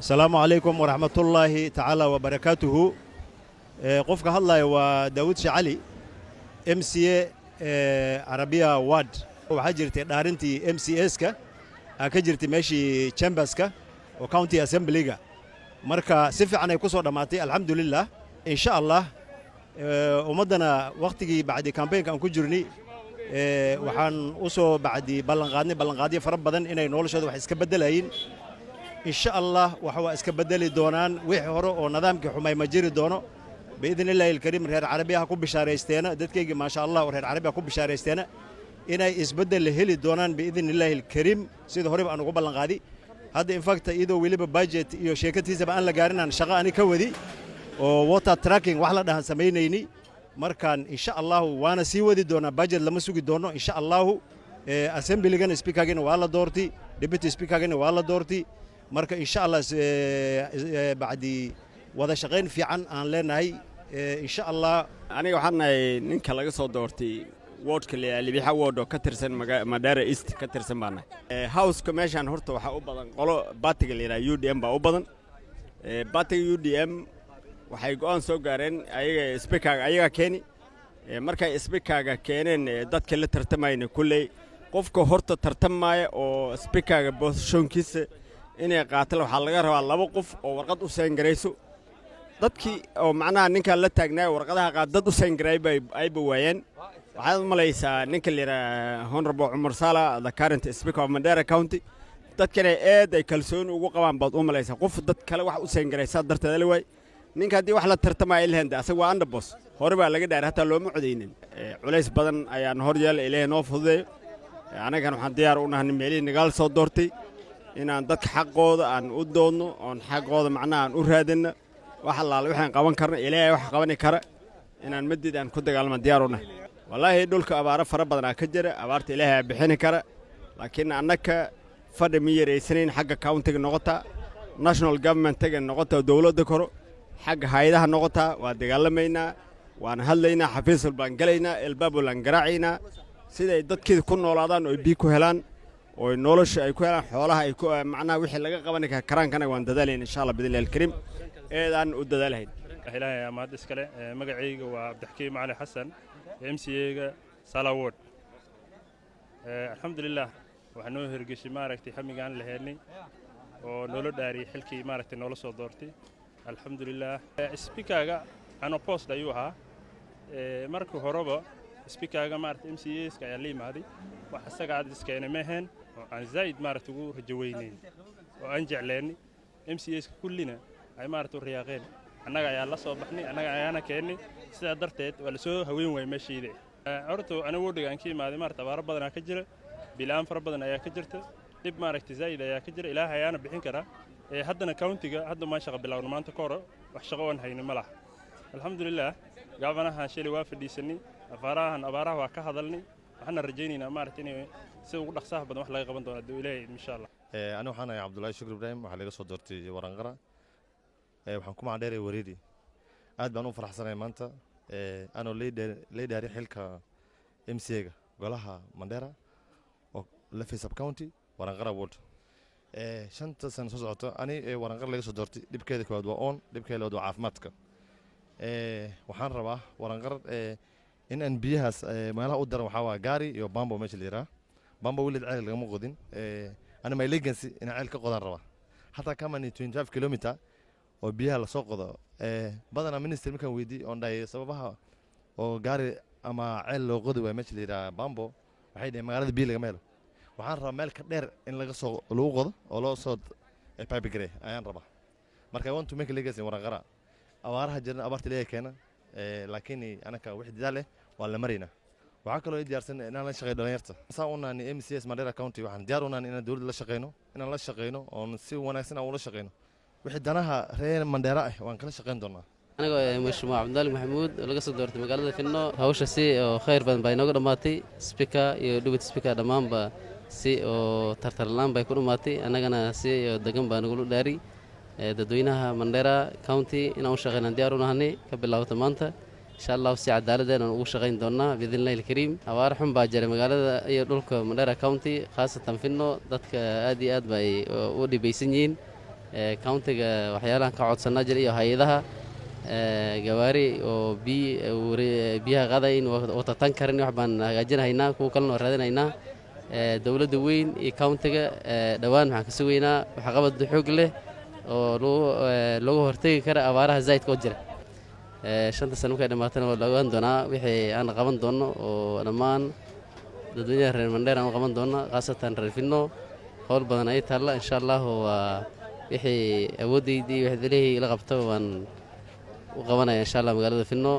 السلام عليكم ورحمة الله تعالى وبركاته. قف كهلا وداود شعلي MCA عربية واد وحجرتي دارنتي MCS كا كجرتي ماشي chambers كا وكاونتي أسمبليغا مركا سفي عنا يكسر دماتي الحمد لله إن شاء الله. ومدنا وقتي بعد كامبين كان كجرني وحن أسو بعد بلنغادي فرب بدن إنه ينولش هذا وحس كبدلين إن شاء الله وحوا اسكبدلي دونان وحورو ونظامك حماي مجري دونو بإذن الله الكريم. رير عربية هكون بشاريستينا دتكي ما شاء الله ورير عربية هكون بشاريستينا إنا يسبدل هلي دونان بإذن الله الكريم. سيد هوريب أنا قبل لنغادي هذا إن فاكت إيدو ويلي بباجت إيو شركتي زبان لقارنا عن شغاني كودي ووتا تراكينج وحلا ده سمينيني مركان إن شاء الله وأنا سيودي دونا باجت لما سوقي دونو إن شاء الله أسمبلي جن سبيكر جن والله دورتي ديبتي سبيكر جن والله دورتي marka insha Allah bacdi wada shaqeyn fiican aan leenahay insha Allah. aniga waxaan nahay ninka laga soo doortay wardka Libixa ward oo ka tirsan Madara East ka tirsan baana house-ka meeshan horta waxa u badan qolo baatiga leeyahay UDM baa u badan baatiga UDM waxay go'aan soo gaareen ayaga speaker-ga ayaga keeni markay speaker-ga keeneen dadka la tartamayna kulay qofka horta tartamaya oo speaker-ga position-kiisa inay qaatal waxa laga rabaa laba qof oo warqad u seen gareyso dadkii oo macnaha ninka la taagnaa warqadaha qaad dad u seen garay ay bawaayeen. waxaad malaysaa ninka leera Honorable Umar Sala the current speaker of Mandera County dadkana aad ay kalsooni ugu qabaan baad u malaysaa qof dad kale wax u seen gareysa darteed la way ninka hadii wax la tartamay ilaahay asaga waa underboss hore baa laga dhaaray hatta looma codeynin culays badan ayaan hor yeelay ilaahay noo fududeeyo anaga waxaan diyaar u nahay meelii nagaal soo doortay inaan dadka xaqooda aan u doonno oon xaqooda macnaha aan u raadino wax allaale waxaan qaban karno ilaahay wax qaban kara inaan madid aan ku dagaalmo diyaar u nahay. wallaahi dhulka abaaro fara badan ka jira abaarta ilaahay bixin kara laakiin annaka fadhi mi yareysanayn xagga county noqota national government taga noqota dawladda koro xagga hay'adaha noqota waa dagaalamayna waan hadlaynaa xafiisul baan galaynaa albaabul aan garaacayna siday dadkii ku noolaadaan oo bi ku helaan oo nolosha ay ku helaan xoolaha ay ku macnaha wixii laga qaban karaankana waan dadaalayna insha Allah bidillah alkarim eedan u dadaalahayn. ilaahay amaad iskale magacayga waa Abdixkiim Cali Xasan MCA-ga Sala Ward. alxamdulillah waxaan noo hirgashay maaragtay xamigaan la heelnay oo nolol dhaari xilkii maaragtay nolol soo doortay alxamdulillah. speaker-ga aan post ayuu ahaa markii horeba speaker-ga maaragtay MCA-ska ayaa la yimaaday wax asaga aad iskeenay meehen aan zaid maaragtay ugu rajaweynayn oo aan jecleynay MCA-ska kullina ay maaragtay riyaaqeen annaga ayaa la soo baxnay annaga ayaana keenay sida darteed waa la soo haween way meeshiide horto anigu wadiga aan ka imaaday maaragtay abaar badan ka jira bilaan fara badan ayaa ka jirta dib maaragtay zaid ayaa ka jira ilaahay ayaana bixin kara haddana county-ga hadda ma shaqo bilowno maanta ka hor wax shaqo aan hayno ma laha alxamdulillah. gaabanaha shilay waa fadhiisanay abaaraha waa ka hadalnay waxaan rajaynaynaa maaragtay inay si ugu dhaqsaha badan wax laga qaban doono haduu ilaahay insha Allah. أنا وحنا عبد الله شكر إبراهيم وحلقة صدرتي ورنقرة وحنكون مع داري وريدي قاعد بنو فرح سنة مانتا أنا لي داري حلقة MCA قالها مندرة ولفي سب كاونتي ورنقرة وورد شنت سنة صوت أنا ورنقرة لقى صدرتي دي بكذا كواد وأون دي بكذا لو عافمتك وحن رباه ورنقرة إن بيها ما له قدر وحوا جاري يو بامبو ماشي ليرا بامبو ولد عائل لقى مقدين أنا ما يلقنسي إن عائل كقدر رباه حتى كمان 25 كيلومتر وبيها لسوق ده بدنا من نستلم كان ويدي عند سببها وجاري أما عائل لو قدوة ماشي ليرا بامبو وحيد ما قال بيل جماله وحن رباه مال كدير إن لقى سوق لو قدر ولا صد بايب جري أيان رباه مركب وانتو ميك لقى ورنقرة أوارها جرنا أبارت ليه كنا لكني أنا كواحد داله ولا مرينا وعكلوا يديارسن إن أنا شغال دنيرته صاونا إن MCS Mandera County وحن ديارونا إن دول لا شقينه إن لا شقينه ونسي وناسنا ولا شقينه واحد دناها رين Mandera وان كلا شقين دونا. أنا مش مع عبد الله محمود ولا قصد دورت مقالة في إنه هوش سي خير بينوغ دماتي سبيكا يدوبت سبيكا دمام با سي ترترلان بيكون ماتي أنا كنا سي دقم بنقول داري ددوينها Mandera County إن أول شغلنا ديارونا هني قبل الله تمانته إن شاء الله وسي عدالة أنا أول شغلين دونا بإذن الله الكريم أوارحهم باجر مقالة يدولك Mandera County خاصة في إنه ضدك آدي باي ودي بيسنين countiga waxyaalahan ka codsanaa jira iyo hay-adaha gawaari oo biyaha qaadayn wata tan karin wax baan hagaajinahaynaa kuwa kalena oo raadinaynaa dowladda weyn iyo countiga dhowaan waxaan ka sugaynaa waxqabad xoog leh oo looga hortegi kara abaaraha zaa'idka oo jira 5 sano markay dhamaatana waa la ogaan doonaa wixii aan qaban doono oo dhammaan dadweynaha reer Mandheera aan qaban doono khaasatan reer Finno howl badan ay taalla insha Allah waa wixii awoodeydii wixii leeyahay la qabto waan u qabanaya insha Allah magaalada Finno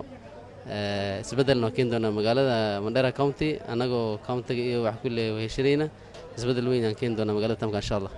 isbeddelna keen doona magaalada Mandheera County anagoo countiga iyo wax kulli heshiinayna isbeddel weyn aan keen doona magaalada tamka insha Allah